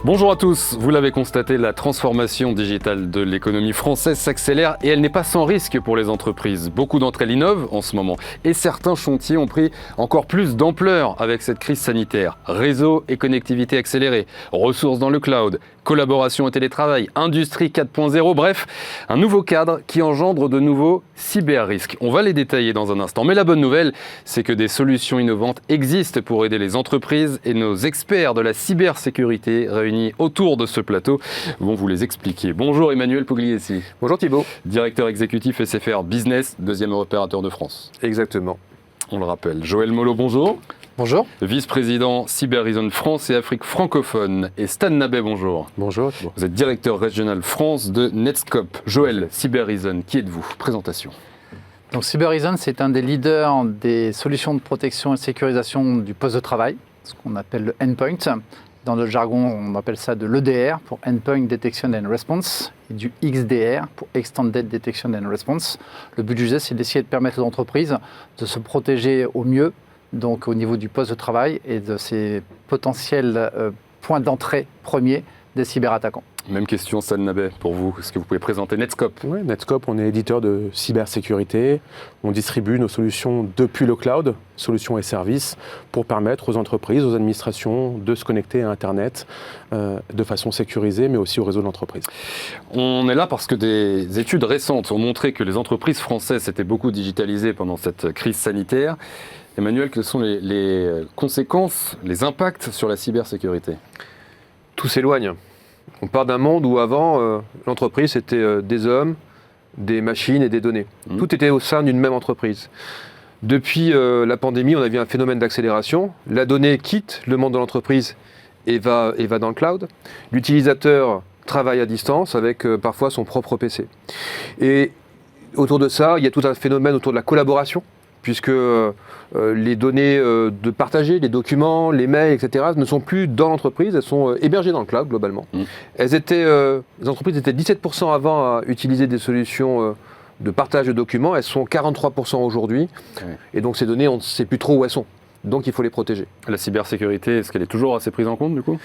Bonjour à tous, vous l'avez constaté, la transformation digitale de l'économie française s'accélère et elle n'est pas sans risque pour les entreprises. Beaucoup d'entre elles innovent en ce moment et certains chantiers ont pris encore plus d'ampleur avec cette crise sanitaire. Réseau et connectivité accélérée, ressources dans le cloud, collaboration et télétravail, industrie 4.0, bref, un nouveau cadre qui engendre de nouveaux cyber-risques. On va les détailler dans un instant, mais la bonne nouvelle, c'est que des solutions innovantes existent pour aider les entreprises et nos experts de la cybersécurité réunis autour de ce plateau vont vous les expliquer. Bonjour Emmanuel Pugliesi. Bonjour Thibault. Directeur exécutif SFR Business, deuxième opérateur de France. Exactement. On le rappelle. Joël Mollo, bonjour. Bonjour. Vice-président Cyberizone France et Afrique francophone. Et Stan Nabet, bonjour. Bonjour. Vous êtes directeur régional France de Netscope. Joël, Cyberizone, qui êtes-vous? Présentation. Donc Cyberizone, c'est un des leaders des solutions de protection et de sécurisation du poste de travail, ce qu'on appelle le endpoint. Dans le jargon, on appelle ça de l'EDR pour Endpoint Detection and Response et du XDR pour Extended Detection and Response. Le but du jeu, c'est d'essayer de permettre aux entreprises de se protéger au mieux, donc au niveau du poste de travail et de ces potentiels points d'entrée premiers des cyberattaquants. Même question, Stan Nabet, pour vous. Est-ce que vous pouvez présenter Netscope? Oui, Netscope, on est éditeur de cybersécurité. On distribue nos solutions depuis le cloud, solutions et services, pour permettre aux entreprises, aux administrations de se connecter à Internet de façon sécurisée, mais aussi au réseau de l'entreprise. On est là parce que des études récentes ont montré que les entreprises françaises s'étaient beaucoup digitalisées pendant cette crise sanitaire. Emmanuel, quelles sont les conséquences, les impacts sur la cybersécurité? Tout s'éloigne. On part d'un monde où avant, l'entreprise c'était des hommes, des machines et des données. Tout était au sein d'une même entreprise. Depuis la pandémie, on a vu un phénomène d'accélération. La donnée quitte le monde de l'entreprise et va dans le cloud. L'utilisateur travaille à distance avec parfois son propre PC. Et autour de ça, il y a tout un phénomène autour de la collaboration, puisque les données de partager, les documents, les mails, etc. ne sont plus dans l'entreprise, elles sont hébergées dans le cloud globalement. Les entreprises étaient 17% avant à utiliser des solutions de partage de documents, elles sont 43% aujourd'hui, et donc ces données, on ne sait plus trop où elles sont, donc il faut les protéger. La cybersécurité, est-ce qu'elle est toujours assez prise en compte du coup?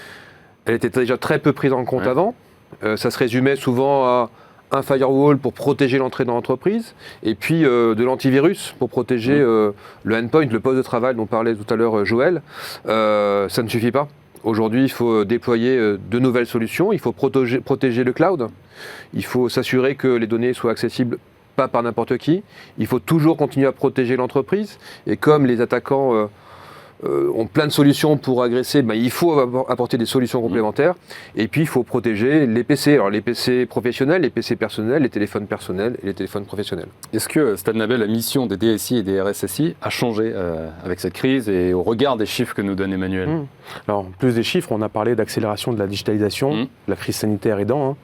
Elle était déjà très peu prise en compte avant, ça se résumait souvent à un firewall pour protéger l'entrée dans l'entreprise, et puis de l'antivirus pour protéger le endpoint, le poste de travail dont parlait tout à l'heure Joël. Ça ne suffit pas. Aujourd'hui, il faut déployer de nouvelles solutions, il faut protéger le cloud, il faut s'assurer que les données soient accessibles pas par n'importe qui, il faut toujours continuer à protéger l'entreprise, et comme les attaquants ont plein de solutions pour agresser, il faut apporter des solutions complémentaires. Et puis il faut protéger les PC. Alors les PC professionnels, les PC personnels, les téléphones personnels et les téléphones professionnels. Est-ce que, Stan Nabet, la mission des DSI et des RSSI a changé avec cette crise et au regard des chiffres que nous donne Emmanuel? Alors, plus des chiffres, on a parlé d'accélération de la digitalisation, la crise sanitaire aidant.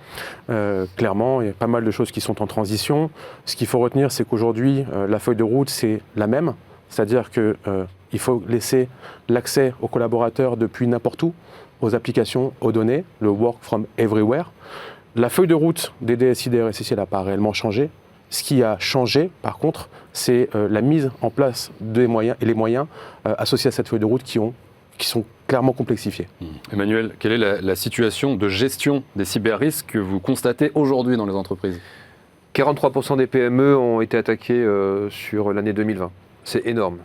Clairement, il y a pas mal de choses qui sont en transition. Ce qu'il faut retenir, c'est qu'aujourd'hui, la feuille de route, c'est la même. C'est-à-dire qu'il faut laisser l'accès aux collaborateurs depuis n'importe où, aux applications, aux données, le work from everywhere. La feuille de route des DSI, des RSSI, elle n'a pas réellement changé. Ce qui a changé, par contre, c'est la mise en place des moyens et les moyens associés à cette feuille de route qui sont clairement complexifiés. Emmanuel, quelle est la situation de gestion des cyber-risques que vous constatez aujourd'hui dans les entreprises? 43% des PME ont été attaquées sur l'année 2020. C'est énorme.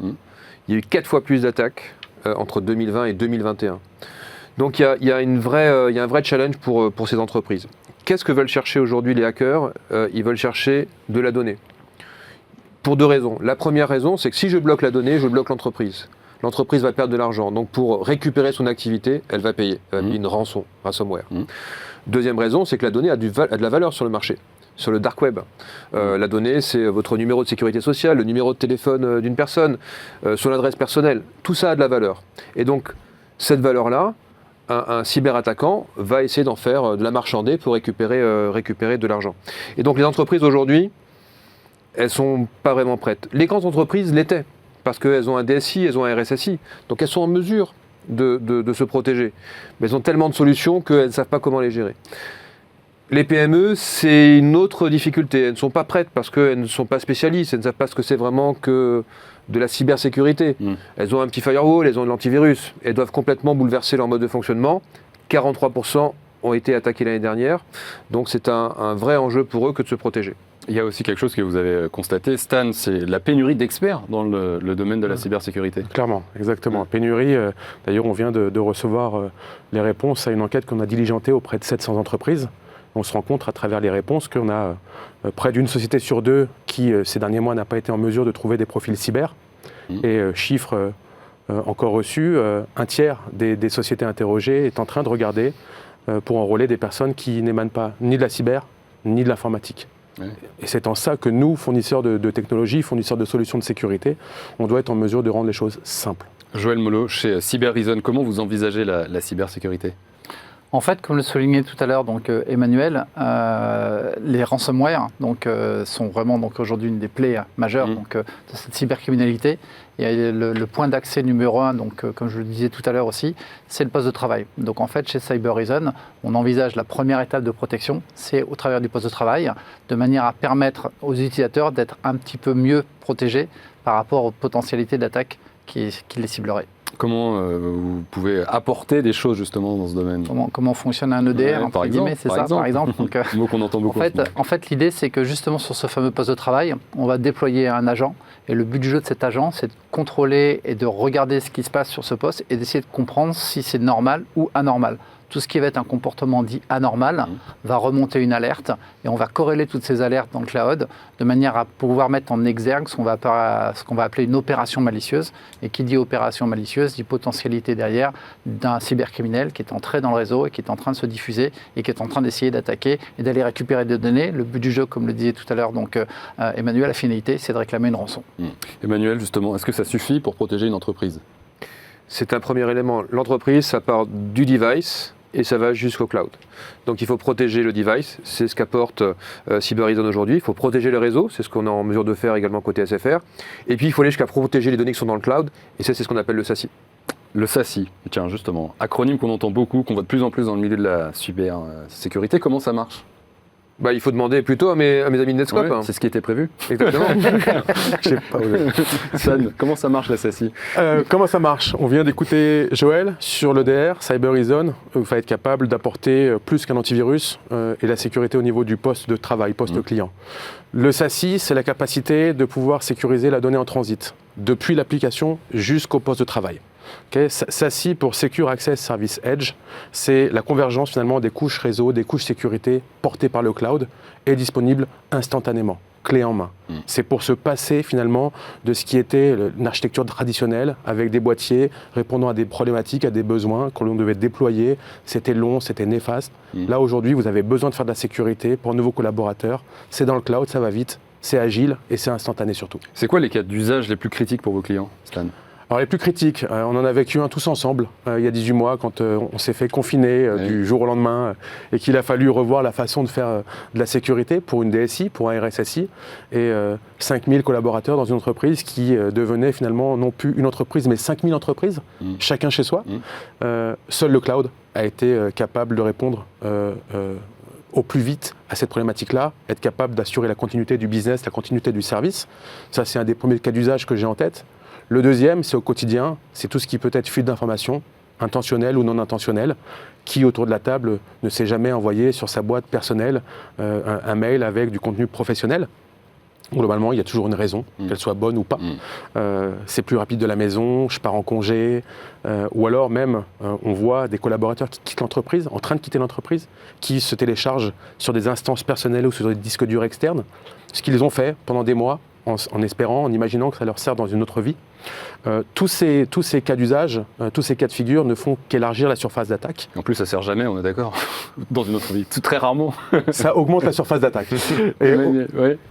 Il y a eu 4 fois plus d'attaques entre 2020 et 2021. Donc il y a un vrai challenge pour ces entreprises. Qu'est-ce que veulent chercher aujourd'hui les hackers? Ils veulent chercher de la donnée. Pour 2 raisons. La première raison, c'est que si je bloque la donnée, je bloque l'entreprise. L'entreprise va perdre de l'argent. Donc pour récupérer son activité, elle va payer. Elle va payer une rançon, ransomware. Deuxième raison, c'est que la donnée a de la valeur sur le marché. Sur le dark web. La donnée, c'est votre numéro de sécurité sociale, le numéro de téléphone d'une personne, son adresse personnelle. Tout ça a de la valeur. Et donc, cette valeur-là, un cyberattaquant va essayer d'en faire de la marchandée pour récupérer de l'argent. Et donc, les entreprises aujourd'hui, elles ne sont pas vraiment prêtes. Les grandes entreprises l'étaient, parce qu'elles ont un DSI, elles ont un RSSI. Donc, elles sont en mesure de se protéger. Mais elles ont tellement de solutions qu'elles ne savent pas comment les gérer. Les PME, c'est une autre difficulté. Elles ne sont pas prêtes parce qu'elles ne sont pas spécialistes. Elles ne savent pas ce que c'est vraiment que de la cybersécurité. Elles ont un petit firewall, elles ont de l'antivirus. Elles doivent complètement bouleverser leur mode de fonctionnement. 43% ont été attaqués l'année dernière. Donc c'est un vrai enjeu pour eux que de se protéger. Il y a aussi quelque chose que vous avez constaté, Stan, c'est la pénurie d'experts dans le domaine de la cybersécurité. Clairement, exactement. Pénurie, d'ailleurs on vient de recevoir les réponses à une enquête qu'on a diligentée auprès de 700 entreprises. On se rend compte à travers les réponses qu'on a près d'une société sur deux qui, ces derniers mois, n'a pas été en mesure de trouver des profils cyber. Et chiffre encore reçu, un tiers des sociétés interrogées est en train de regarder pour enrôler des personnes qui n'émanent pas ni de la cyber, ni de l'informatique. Oui. Et c'est en ça que nous, fournisseurs de technologies, fournisseurs de solutions de sécurité, on doit être en mesure de rendre les choses simples. Joël Molot, chez Cybereason, comment vous envisagez la cybersécurité ? En fait, comme le soulignait tout à l'heure Emmanuel, les ransomware sont vraiment aujourd'hui une des plaies majeures de cette cybercriminalité. Et le point d'accès numéro 1, comme je le disais tout à l'heure aussi, c'est le poste de travail. Donc en fait, chez Cybereason, on envisage la première étape de protection, c'est au travers du poste de travail, de manière à permettre aux utilisateurs d'être un petit peu mieux protégés par rapport aux potentialités d'attaque qui les cibleraient. Comment vous pouvez apporter des choses justement dans ce domaine ? Comment fonctionne un EDR, par exemple. Par exemple. Donc, mot qu'on entend beaucoup. En fait, l'idée, c'est que justement sur ce fameux poste de travail, on va déployer un agent. Et le but du jeu de cet agent, c'est de contrôler et de regarder ce qui se passe sur ce poste et d'essayer de comprendre si c'est normal ou anormal. Tout ce qui va être un comportement dit anormal va remonter une alerte et on va corréler toutes ces alertes dans le cloud de manière à pouvoir mettre en exergue ce qu'on va appeler une opération malicieuse. Et qui dit opération malicieuse dit potentialité derrière d'un cybercriminel qui est entré dans le réseau et qui est en train de se diffuser et qui est en train d'essayer d'attaquer et d'aller récupérer des données. Le but du jeu, comme le disait tout à l'heure Emmanuel, la finalité, c'est de réclamer une rançon. Emmanuel, justement, est-ce que ça suffit pour protéger une entreprise ? C'est un premier élément. L'entreprise, ça part du device et ça va jusqu'au cloud. Donc il faut protéger le device, c'est ce qu'apporte Cybereason aujourd'hui. Il faut protéger le réseau, c'est ce qu'on est en mesure de faire également côté SFR. Et puis il faut aller jusqu'à protéger les données qui sont dans le cloud, et ça c'est ce qu'on appelle le SASI. Le SASI, tiens justement, acronyme qu'on entend beaucoup, qu'on voit de plus en plus dans le milieu de la cybersécurité, comment ça marche ? Il faut demander plutôt à mes amis de Netscope. Ouais, c'est ce qui était prévu. Exactement. San, comment ça marche la SASI ? Comment ça marche ? On vient d'écouter Joël sur l'EDR, Cybereason. Il faut être capable d'apporter plus qu'un antivirus et la sécurité au niveau du poste de travail, poste client. Le SASI, c'est la capacité de pouvoir sécuriser la donnée en transit, depuis l'application jusqu'au poste de travail. SASI pour Secure Access Service Edge, c'est la convergence finalement des couches réseau, des couches sécurité portées par le cloud et disponibles instantanément, clé en main. C'est pour se passer finalement de ce qui était une architecture traditionnelle avec des boîtiers répondant à des problématiques, à des besoins que l'on devait déployer. C'était long, c'était néfaste. Là aujourd'hui, vous avez besoin de faire de la sécurité pour un nouveau collaborateur. C'est dans le cloud, ça va vite, c'est agile et c'est instantané surtout. C'est quoi les cas d'usage les plus critiques pour vos clients, Stan ? Alors les plus critiques, on en a vécu un tous ensemble il y a 18 mois quand on s'est fait confiner du jour au lendemain et qu'il a fallu revoir la façon de faire de la sécurité pour une DSI, pour un RSSI et 5000 collaborateurs dans une entreprise qui devenait finalement non plus une entreprise mais 5000 entreprises, chacun chez soi. Seul le cloud a été capable de répondre au plus vite à cette problématique-là, être capable d'assurer la continuité du business, la continuité du service. Ça c'est un des premiers cas d'usage que j'ai en tête. Le deuxième, c'est au quotidien, c'est tout ce qui peut être fuite d'informations, intentionnelle ou non intentionnelle, qui autour de la table ne s'est jamais envoyé sur sa boîte personnelle un mail avec du contenu professionnel. Globalement, il y a toujours une raison, qu'elle soit bonne ou pas. C'est plus rapide de la maison, je pars en congé, ou alors même on voit des collaborateurs qui quittent l'entreprise, en train de quitter l'entreprise, qui se téléchargent sur des instances personnelles ou sur des disques durs externes, ce qu'ils ont fait pendant des mois, en espérant, en imaginant que ça leur sert dans une autre vie. Tous ces cas d'usage, tous ces cas de figure ne font qu'élargir la surface d'attaque. En plus, ça ne sert jamais, on est d'accord, dans une autre vie. Très rarement. Ça augmente la surface d'attaque.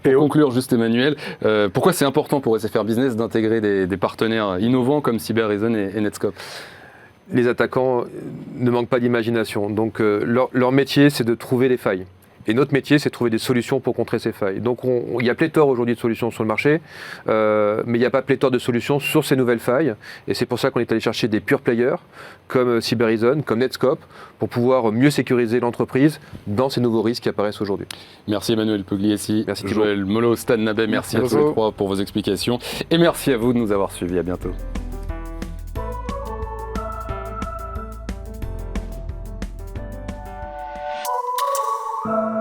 Pour conclure, juste Emmanuel, pourquoi c'est important pour SFR Business d'intégrer des partenaires innovants comme Cybereason et Netscope ? Les attaquants ne manquent pas d'imagination. Donc leur métier, c'est de trouver les failles. Et notre métier, c'est de trouver des solutions pour contrer ces failles. Donc il y a pléthore aujourd'hui de solutions sur le marché, mais il n'y a pas pléthore de solutions sur ces nouvelles failles. Et c'est pour ça qu'on est allé chercher des pure players, comme Cybereason, comme Netscope, pour pouvoir mieux sécuriser l'entreprise dans ces nouveaux risques qui apparaissent aujourd'hui. Merci Emmanuel Pugliesi, merci Joël Molot, Stan Nabet, merci à tous les trois pour vos explications. Et merci à vous de nous avoir suivis. À bientôt. Merci.